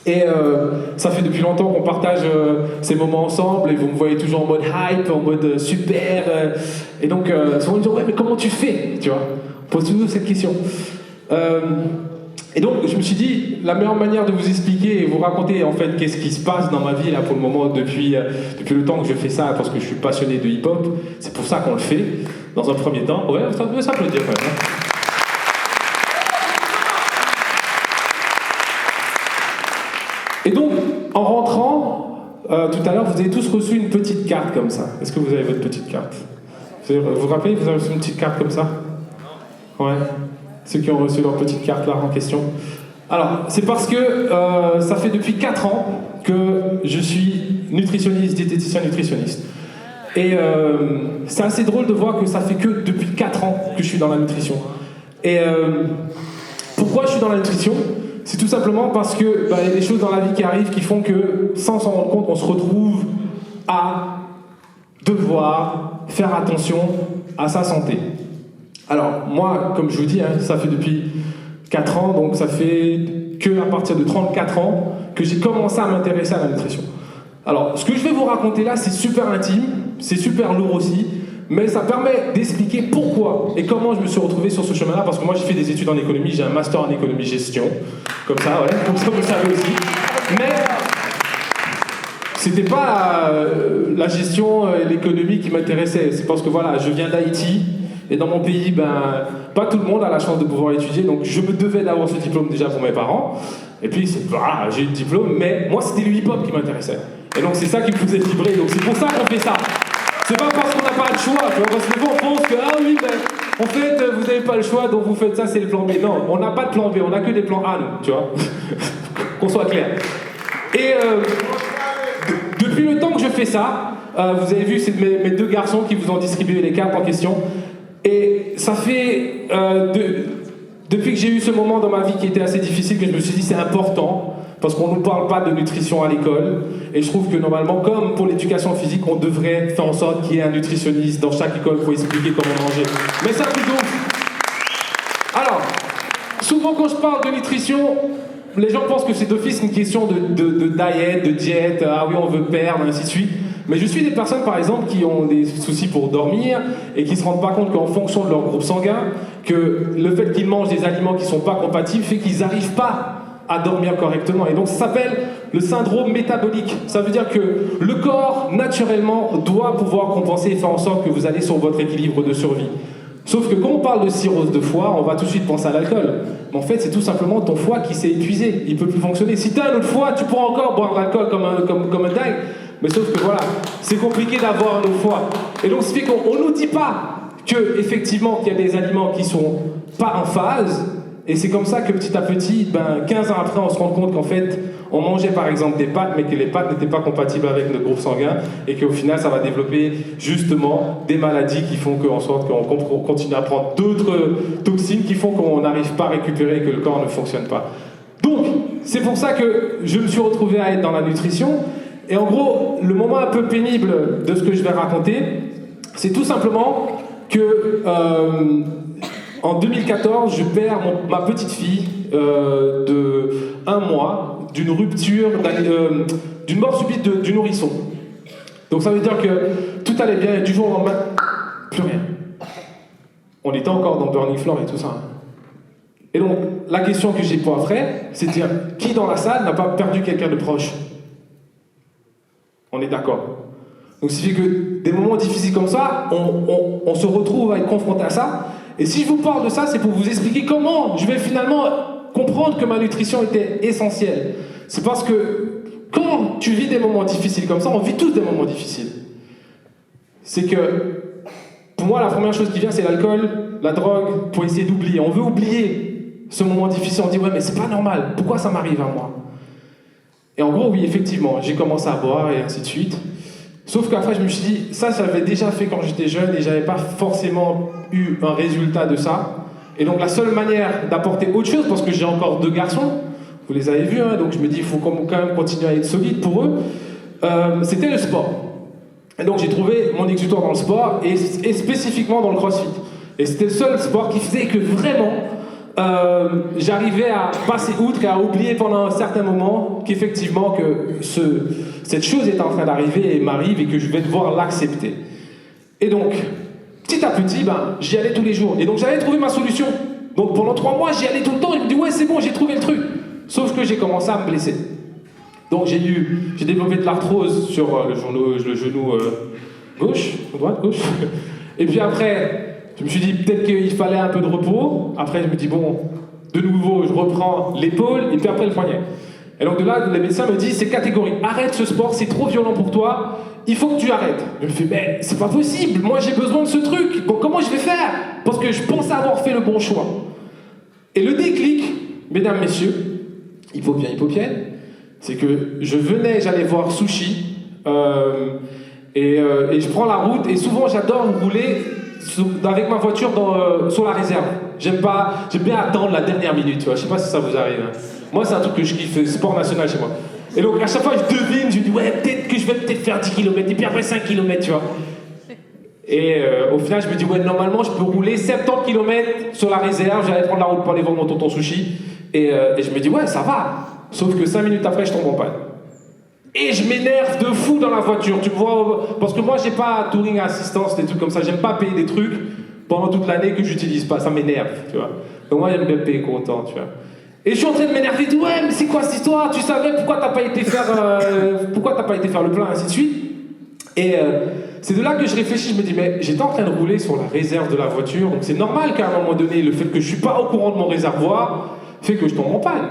Et ça fait depuis longtemps qu'on partage ces moments ensemble et vous me voyez toujours en mode hype, en mode super. Et donc, souvent ils me disent ouais, mais comment tu fais, tu vois? On pose toujours cette question. Et donc, je me suis dit, la meilleure manière de vous expliquer et vous raconter en fait qu'est-ce qui se passe dans ma vie là pour le moment depuis le temps que je fais ça, parce que je suis passionné de hip-hop, c'est pour ça qu'on le fait. Dans un premier temps, ouais, ça peut s'applaudir quand même. Et donc, en rentrant, tout à l'heure, vous avez tous reçu une petite carte comme ça. Est-ce que vous avez votre petite carte? Vous vous rappelez, vous avez reçu une petite carte comme ça? Ouais. Ceux qui ont reçu leur petite carte là en question. Alors, c'est parce que ça fait depuis 4 ans que je suis nutritionniste, diététicien nutritionniste. Et c'est assez drôle de voir que ça fait que depuis 4 ans que je suis dans la nutrition. Et pourquoi je suis dans la nutrition? C'est tout simplement parce que y a des choses dans la vie qui arrivent qui font que, sans s'en rendre compte, on se retrouve à devoir faire attention à sa santé. Alors, moi, comme je vous dis, ça fait depuis 4 ans, donc ça fait qu'à partir de 34 ans que j'ai commencé à m'intéresser à la nutrition. Alors, ce que je vais vous raconter là, c'est super intime, c'est super lourd aussi, mais ça permet d'expliquer pourquoi et comment je me suis retrouvé sur ce chemin-là, parce que moi j'ai fait des études en économie, j'ai un master en économie-gestion, comme ça, ouais, comme ça vous le savez aussi. Mais c'était pas la gestion et l'économie qui m'intéressait, c'est parce que voilà, je viens d'Haïti, et dans mon pays, pas tout le monde a la chance de pouvoir étudier, donc je me devais d'avoir ce diplôme déjà pour mes parents, et puis voilà, j'ai eu le diplôme, mais moi c'était le hip-hop qui m'intéressait. Et donc c'est ça qui me faisait vibrer, donc c'est pour ça qu'on fait ça. C'est pas parce qu'on n'a pas le choix, tu vois, parce que des fois on pense que, ah oui, en fait, vous n'avez pas le choix, donc vous faites ça, c'est le plan B. Non, on n'a pas de plan B, on n'a que des plans A, nous, tu vois. Qu'on soit clair. Et depuis le temps que je fais ça, vous avez vu, c'est mes 2 garçons qui vous ont distribué les cartes en question. Et ça fait, depuis que j'ai eu ce moment dans ma vie qui était assez difficile, que je me suis dit c'est important, parce qu'on ne nous parle pas de nutrition à l'école, et je trouve que normalement, comme pour l'éducation physique, on devrait faire en sorte qu'il y ait un nutritionniste dans chaque école pour expliquer comment manger. Mais ça plutôt. Alors, souvent quand je parle de nutrition, les gens pensent que c'est d'office une question de diète, de diète, ah oui on veut perdre, ainsi de suite. Mais je suis des personnes par exemple qui ont des soucis pour dormir et qui ne se rendent pas compte qu'en fonction de leur groupe sanguin, que le fait qu'ils mangent des aliments qui ne sont pas compatibles fait qu'ils n'arrivent pas à dormir correctement. Et donc ça s'appelle le syndrome métabolique. Ça veut dire que le corps, naturellement, doit pouvoir compenser et faire en sorte que vous allez sur votre équilibre de survie. Sauf que quand on parle de cirrhose de foie, on va tout de suite penser à l'alcool. Mais en fait, c'est tout simplement ton foie qui s'est épuisé. Il ne peut plus fonctionner. Si tu as un autre foie, tu pourras encore boire de l'alcool comme un dingue. Mais sauf que voilà, c'est compliqué d'avoir un autre foie. Et donc, ce fait qu'on ne nous dit pas qu'effectivement, qu'il y a des aliments qui ne sont pas en phase. Et c'est comme ça que petit à petit, 15 ans après, on se rend compte qu'en fait, on mangeait par exemple des pâtes, mais que les pâtes n'étaient pas compatibles avec notre groupe sanguin, et qu'au final, ça va développer justement des maladies qui font qu'en sorte qu'on continue à prendre d'autres toxines qui font qu'on n'arrive pas à récupérer et que le corps ne fonctionne pas. Donc, c'est pour ça que je me suis retrouvé à être dans la nutrition. Et en gros, le moment un peu pénible de ce que je vais raconter, c'est tout simplement que en 2014, je perds ma petite fille de 1 mois d'une rupture, d'une mort subite du nourrisson. Donc ça veut dire que tout allait bien et du jour au lendemain, plus rien. On était encore dans Burning Floor et tout ça. Et donc, la question que j'ai pour après, c'est de dire, qui dans la salle n'a pas perdu quelqu'un de proche? On est d'accord. Donc, ça fait que des moments difficiles comme ça, on se retrouve à être confronté à ça. Et si je vous parle de ça, c'est pour vous expliquer comment je vais finalement comprendre que ma nutrition était essentielle. C'est parce que quand tu vis des moments difficiles comme ça, on vit tous des moments difficiles. C'est que, pour moi, la première chose qui vient, c'est l'alcool, la drogue, pour essayer d'oublier. On veut oublier ce moment difficile. On dit, ouais, mais c'est pas normal. Pourquoi ça m'arrive à moi? Et en gros, oui, effectivement, j'ai commencé à boire et ainsi de suite. Sauf qu'après, je me suis dit, ça, je l'avais déjà fait quand j'étais jeune et j'avais pas forcément eu un résultat de ça. Et donc, la seule manière d'apporter autre chose, parce que j'ai encore 2 garçons, vous les avez vus, donc je me dis, il faut quand même continuer à être solide pour eux, c'était le sport. Et donc, j'ai trouvé mon exutoire dans le sport et spécifiquement dans le crossfit. Et c'était le seul sport qui faisait que vraiment, j'arrivais à passer outre et à oublier pendant un certain moment qu'effectivement que cette chose est en train d'arriver et m'arrive et que je vais devoir l'accepter. Et donc, petit à petit, j'y allais tous les jours. Et donc j'avais trouvé ma solution. Donc pendant 3 mois, j'y allais tout le temps. Et je me dis, ouais, c'est bon, j'ai trouvé le truc. Sauf que j'ai commencé à me blesser. Donc j'ai développé de l'arthrose sur le genou gauche, droite, gauche. Et puis après, je me suis dit peut-être qu'il fallait un peu de repos. Après, je me dis, bon, de nouveau, je reprends l'épaule et puis après le poignet. Et donc de là, le médecin me dit, c'est catégorique. Arrête ce sport, c'est trop violent pour toi. Il faut que tu arrêtes. Je me fais, mais c'est pas possible. Moi, j'ai besoin de ce truc. Donc comment je vais faire? Parce que je pense avoir fait le bon choix. Et le déclic, mesdames, messieurs, hypopienne, c'est que j'allais voir Sushi, et je prends la route, et souvent j'adore rouler avec ma voiture sur la réserve. J'aime bien attendre la dernière minute, tu vois. Je sais pas si ça vous arrive. Hein. Moi, c'est un truc que je kiffe, sport national chez moi. Et donc à chaque fois je devine, je dis ouais, peut-être que je vais faire 10 km, et puis après 5 km, tu vois. Et au final, je me dis, ouais, normalement, je peux rouler 70 km sur la réserve, j'allais prendre la route pour aller voir mon tonton Sushi, et je me dis, ouais, ça va. Sauf que 5 minutes après, je tombe en panne. Et je m'énerve de fou dans la voiture, tu vois, parce que moi, j'ai pas touring assistance, des trucs comme ça, j'aime pas payer des trucs pendant toute l'année que j'utilise pas, ça m'énerve, tu vois. Donc moi, j'aime bien payer content, tu vois. Et je suis en train de m'énerver, je dis, ouais, mais c'est quoi cette histoire? Tu savais pourquoi t'as pas été faire le plein, ainsi de suite. Et c'est de là que je réfléchis, je me dis, mais j'étais en train de rouler sur la réserve de la voiture, donc c'est normal qu'à un moment donné, le fait que je suis pas au courant de mon réservoir fait que je tombe en panne.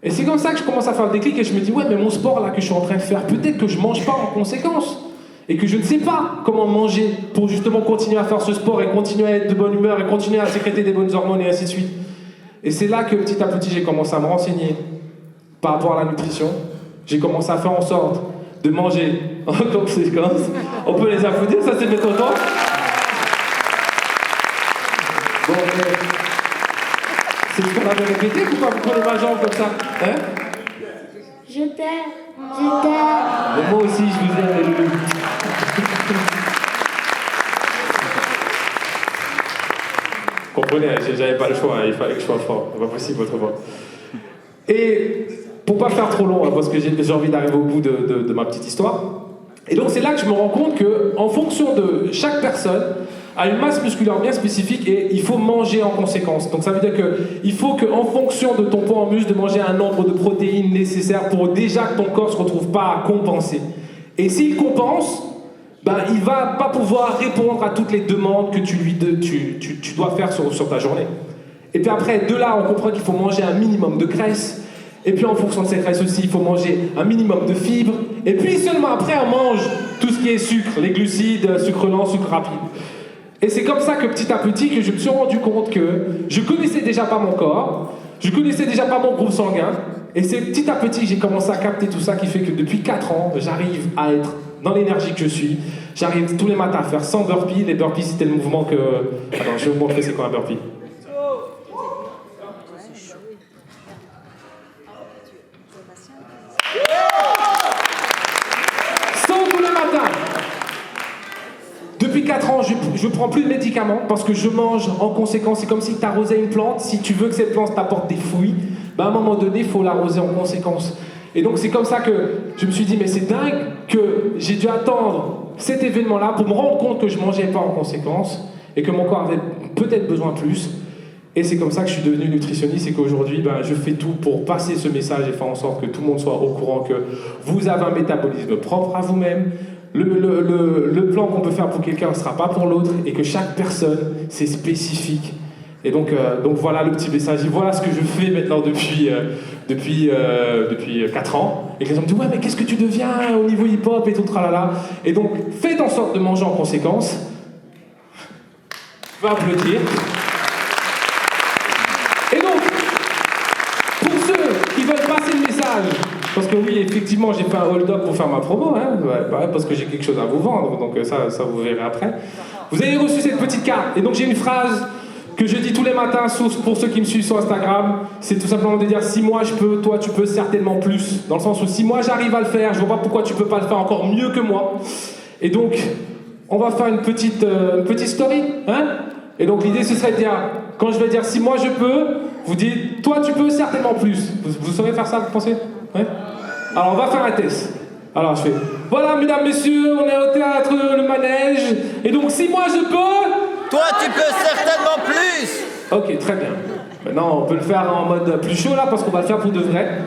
Et c'est comme ça que je commence à faire le déclic et je me dis, ouais, mais mon sport là que je suis en train de faire, peut-être que je mange pas en conséquence. Et que je ne sais pas comment manger pour justement continuer à faire ce sport et continuer à être de bonne humeur et continuer à sécréter des bonnes hormones et ainsi de suite. Et c'est là que petit à petit j'ai commencé à me renseigner par rapport à la nutrition. J'ai commencé à faire en sorte de manger en conséquence. On peut les applaudir, ça c'est fait autant. Bon, c'est ce qu'on avait répété, pourquoi vous prenez ma jambe comme ça, hein? Je t'aime. Mais moi aussi, je vous aime, les loulous. Comprenez, j'avais pas le choix, il fallait que je sois fort. C'est pas possible autrement. Et pour pas faire trop long, hein, parce que j'ai envie d'arriver au bout de ma petite histoire. Et donc c'est là que je me rends compte qu'en fonction de chaque personne, a une masse musculaire bien spécifique et il faut manger en conséquence. Donc ça veut dire qu'il faut qu'en fonction de ton poids en muscle, de manger un nombre de protéines nécessaires pour déjà que ton corps ne se retrouve pas à compenser. Et s'il compense, il va pas pouvoir répondre à toutes les demandes que tu dois faire sur ta journée. Et puis après, de là, on comprend qu'il faut manger un minimum de graisse. Et puis en fonction de cette graisse aussi, il faut manger un minimum de fibres. Et puis seulement après, on mange tout ce qui est sucre, les glucides, sucre lent, sucre rapide. Et c'est comme ça que petit à petit, que je me suis rendu compte que je connaissais déjà pas mon corps, je connaissais déjà pas mon groupe sanguin, et c'est petit à petit que j'ai commencé à capter tout ça qui fait que depuis 4 ans, j'arrive à être dans l'énergie que je suis. J'arrive tous les matins à faire 100 burpees. Les burpees, c'était le mouvement que... Attends, je vais vous montrer c'est quoi un burpee. 100 tous les matins. Depuis 4 ans, je ne prends plus de médicaments parce que je mange en conséquence. C'est comme si tu arrosais une plante. Si tu veux que cette plante t'apporte des fruits, à un moment donné, il faut l'arroser en conséquence. Et donc c'est comme ça que je me suis dit, mais c'est dingue que j'ai dû attendre cet événement-là pour me rendre compte que je ne mangeais pas en conséquence et que mon corps avait peut-être besoin de plus. Et c'est comme ça que je suis devenu nutritionniste et qu'aujourd'hui, je fais tout pour passer ce message et faire en sorte que tout le monde soit au courant que vous avez un métabolisme propre à vous-même. Le plan qu'on peut faire pour quelqu'un ne sera pas pour l'autre et que chaque personne, c'est spécifique. Et donc voilà le petit message. Et voilà ce que je fais maintenant depuis 4 ans. Et les gens me disent, ouais, mais qu'est-ce que tu deviens au niveau hip-hop et tout, tralala. Et donc, faites en sorte de manger en conséquence. Je vais applaudir. Et donc, pour ceux qui veulent passer le message, parce que oui, effectivement, j'ai fait un hold-up pour faire ma promo, hein, parce que j'ai quelque chose à vous vendre, donc ça vous verrez après. Vous avez reçu cette petite carte, et donc j'ai une phrase que je dis tous les matins, pour ceux qui me suivent sur Instagram, c'est tout simplement de dire, si moi je peux, toi tu peux certainement plus. Dans le sens où si moi j'arrive à le faire, je vois pas pourquoi tu peux pas le faire encore mieux que moi. Et donc, on va faire une petite story, hein. Et donc l'idée ce serait de dire, quand je vais dire si moi je peux, Vous dites, toi tu peux certainement plus. Vous saurez faire ça, vous pensez? Ouais. Alors on va faire un test. Alors je fais, voilà mesdames, messieurs, on est au théâtre Le Manège. Et donc si moi je peux... Toi tu peux certainement plus. Ok, très bien. Maintenant on peut le faire en mode plus chaud là parce qu'on va le faire pour de vrai.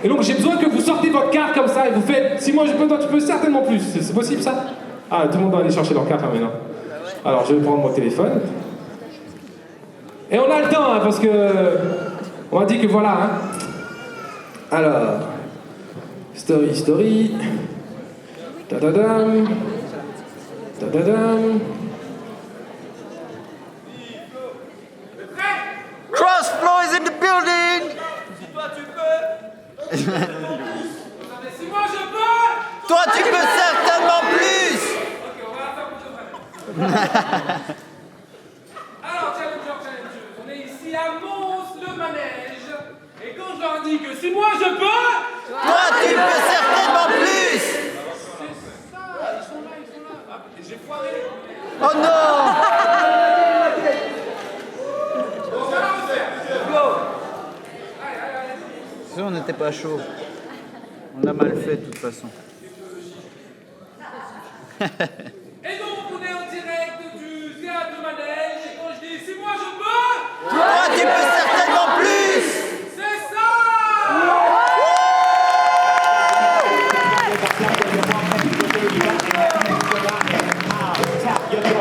Et donc j'ai besoin que vous sortez votre carte comme ça et vous faites, si moi je peux, toi tu peux certainement plus. C'est possible ça? Ah, tout le monde doit aller chercher leur carte là maintenant. Alors je vais prendre mon téléphone. Et on a le temps, hein, parce que... On a dit que voilà, hein. Alors... Story... Tadadam... Tadadam... Crossflow is in the building. Si toi tu peux. Si moi je peux. Toi tu peux certainement plus. Ok, on va la faire pour de vrai. Alors, challenger, on est ici à Mons, le manège. Et quand je leur dis que si moi je peux. Toi tu peux certainement plus. C'est ça, ils sont là. Ah, j'ai foiré. Oh non. On va la refaire. Ça, on n'était pas chaud. On l'a mal fait de toute façon.